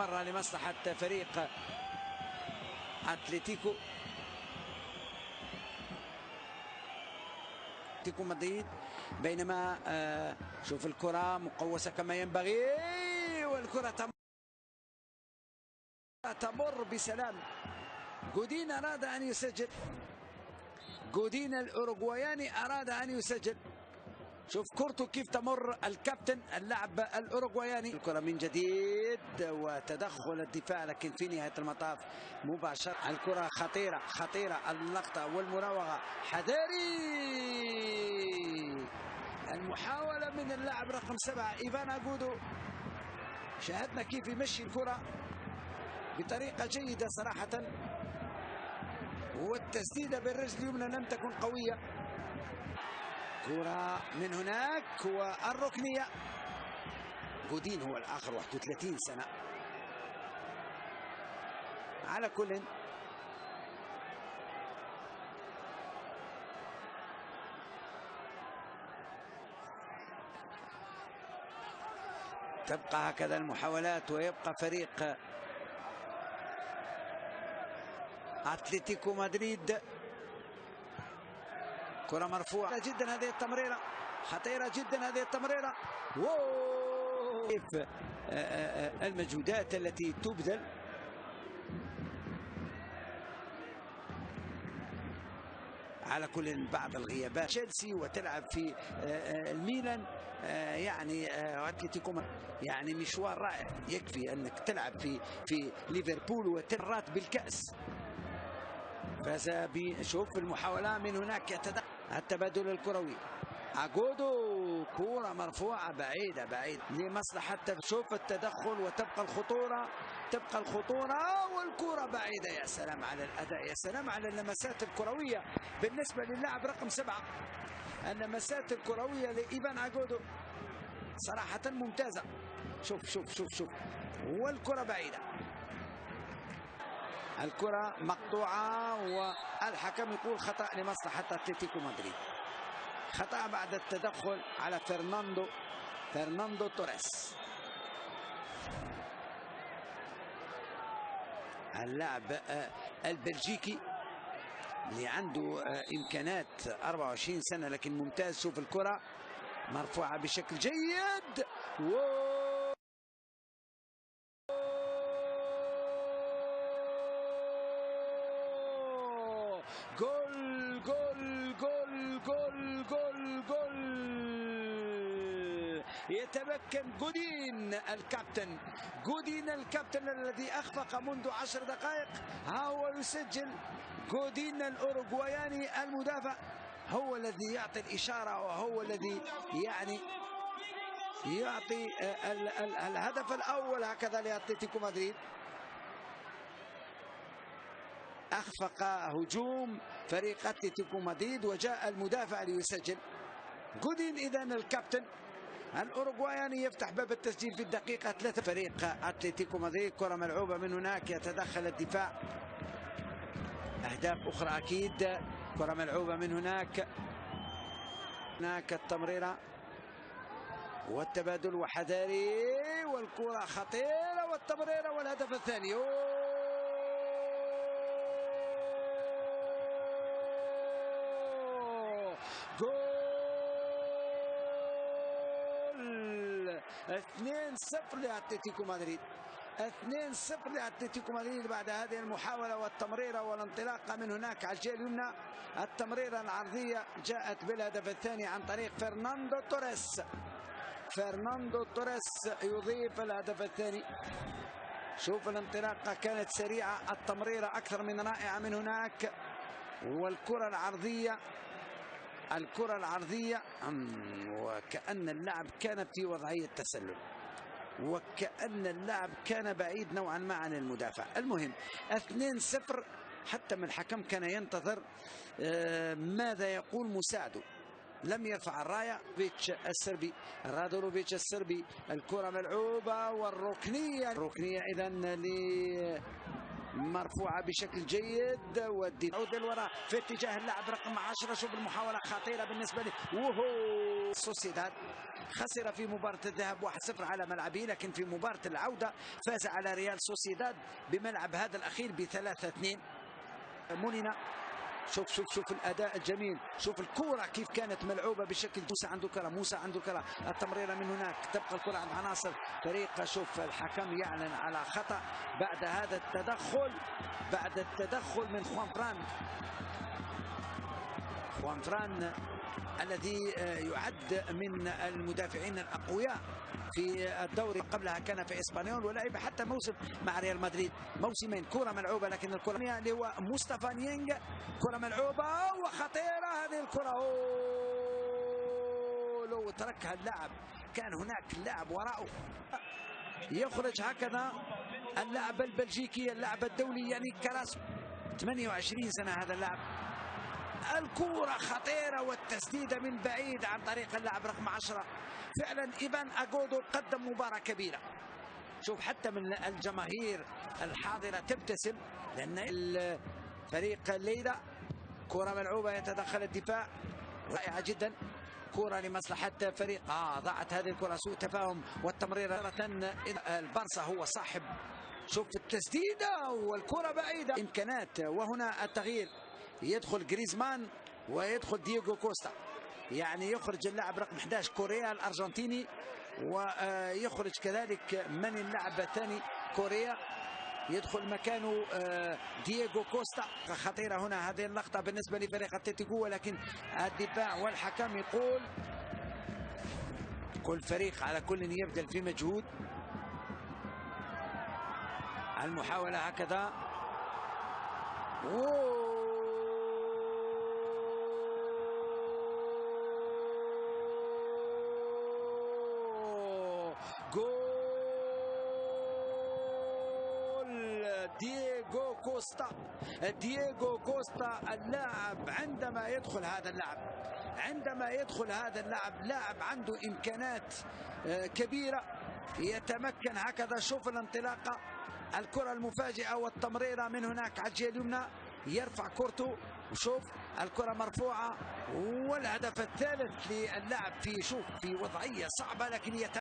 مرة لمصلحة فريق اتلتيكو مدريد، بينما شوف الكرة مقوسة كما ينبغي والكرة تمر بسلام. جودين أراد أن يسجل، جودين الأوروغواياني أراد أن يسجل. شوف كرته كيف تمر الكابتن اللاعب الأوروغواياني. الكرة من جديد وتدخل الدفاع، لكن في نهاية المطاف مباشرة الكرة خطيرة خطيرة، اللقطة والمراوغة حذاري. المحاولة من اللاعب رقم 7 إيفان أجودو، شاهدنا كيف يمشي الكرة بطريقة جيدة صراحة، والتسديدة بالرجل اليمنى لم تكن قوية. كرة من هناك والركنية. جودين هو الآخر 31 سنة. على كل تبقى هكذا المحاولات، ويبقى فريق اتلتيكو مدريد. كرة مرفوعة جدا، هذه التمريرة خطيرة جدا، هذه التمريرة. كيف المجهودات التي تبذل. على كل بعض الغيابات تشيلسي وتلعب في الميلان، يعني اتلتيكو يعني مشوار رائع. يكفي انك تلعب في ليفربول وترات بالكأس. فاز شوف المحاولة من هناك، التبادل الكروي. أجودو كرة مرفوعة بعيدة لمصلحة. شوف التدخل وتبقى الخطورة، تبقى الخطورة والكرة بعيدة. يا سلام على الأداء، يا سلام على اللمسات الكروية بالنسبة للاعب رقم 7. اللمسات الكروية لإيفان أجودو صراحة ممتازة. شوف والكرة بعيدة، الكرة مقطوعة والحكم يقول خطأ لمصلحة اتلتيكو مدريد. خطأ بعد التدخل على فرناندو توريس، اللاعب البلجيكي اللي عنده إمكانات 24 سنة لكن ممتاز. شوف الكرة مرفوعة بشكل جيد جول جول جول جول جول جول. يتمكن جودين الكابتن الذي أخفق منذ 10 دقائق، ها هو يسجل. جودين الأوروغواياني المدافع هو الذي يعطي الإشارة، وهو الذي يعني يعطي الهدف الأول هكذا لأتلتيكو مدريد. أخفق هجوم فريق اتلتيكو مدريد وجاء المدافع ليسجل. جودين إذن الكابتن الأوروغواياني يفتح باب التسجيل في الدقيقة 3. فريق اتلتيكو مدريد كرة ملعوبة من هناك، يتدخل الدفاع. أهداف أخرى أكيد. كرة ملعوبة من هناك التمريرة والتبادل وحذاري والكرة خطيرة والتمريرة والهدف الثاني. جول 2-0 لأتلتيكو مدريد. 2-0 لأتلتيكو مدريد بعد هذه المحاولة والتمريرة والانطلاقة من هناك على الجهة اليمنى. التمريرة العرضية جاءت بالهدف الثاني عن طريق فرناندو توريس يضيف الهدف الثاني. شوف الانطلاقة كانت سريعة، التمريرة أكثر من رائعة من هناك، والكرة العرضية وكأن اللاعب كان في وضعية تسلل، وكأن اللاعب كان بعيد نوعا ما عن المدافع. المهم 2-0. حتى من الحكم كان ينتظر ماذا يقول مساعده، لم يرفع الراية. رادولوفيتش السربي، الكرة ملعوبة والركنية إذن مرفوعة بشكل جيد، والدفاع عود للوراء في اتجاه اللاعب رقم 10. شوف المحاولة خطيرة بالنسبة له. سوسيداد خسر في مباراة الذهاب 1-0 على ملعبه، لكن في مباراة العودة فاز على ريال سوسيداد بملعب هذا الأخير ب3-2. مولينا شوف الاداء الجميل، شوف الكره كيف كانت ملعوبه بشكل. موسى عنده كره التمريره من هناك، تبقى الكره عند عناصر فريق. شوف الحكم يعلن على خطا بعد هذا التدخل من خوان فران الذي يعد من المدافعين الاقوياء في الدوري. قبلها كان في اسبانيول ولعب حتى موسم مع ريال مدريد، موسمين. كرة ملعوبة، لكن الكرة اللي هو مصطفى نينج، كرة ملعوبة وخطيرة هذه الكرة. لو تركها اللاعب كان هناك لاعب وراءه. يخرج هكذا اللاعب البلجيكي، اللاعب الدولي يعني كراسو، 28 سنة هذا اللاعب. الكرة خطيرة والتسديدة من بعيد عن طريق اللاعب رقم 10. فعلا إيفان أغودو قدم مباراة كبيرة. شوف حتى من الجماهير الحاضرة تبتسم، لأن الفريق ليدا كرة ملعوبة يتدخل الدفاع، رائعة جدا. كرة لمصلحة فريق ضاعت هذه الكرة، سوء تفاهم والتمريرة. البارسا هو صاحب. شوف التسديدة والكرة بعيدة، إمكانات. وهنا التغيير، يدخل جريزمان ويدخل دييغو كوستا، يعني يخرج اللاعب رقم 11 كوريا الأرجنتيني، ويخرج كذلك من اللاعب الثاني كوريا، يدخل مكانه دييغو كوستا. خطيرة هنا هذه اللقطة بالنسبة لفريق اتلتيكو، ولكن الدفاع والحكم يقول كل فريق على كل يبذل في مجهود. المحاولة هكذا، جول دييغو كوستا اللاعب. عندما يدخل هذا اللاعب لاعب عنده إمكانات كبيرة، يتمكن هكذا. شوف الانطلاقة، الكرة المفاجئة والتمريرة من هناك على الجهة اليمنى، يرفع كورته، وشوف الكرة مرفوعة، والهدف الثالث للاعب في وضعية صعبة، لكن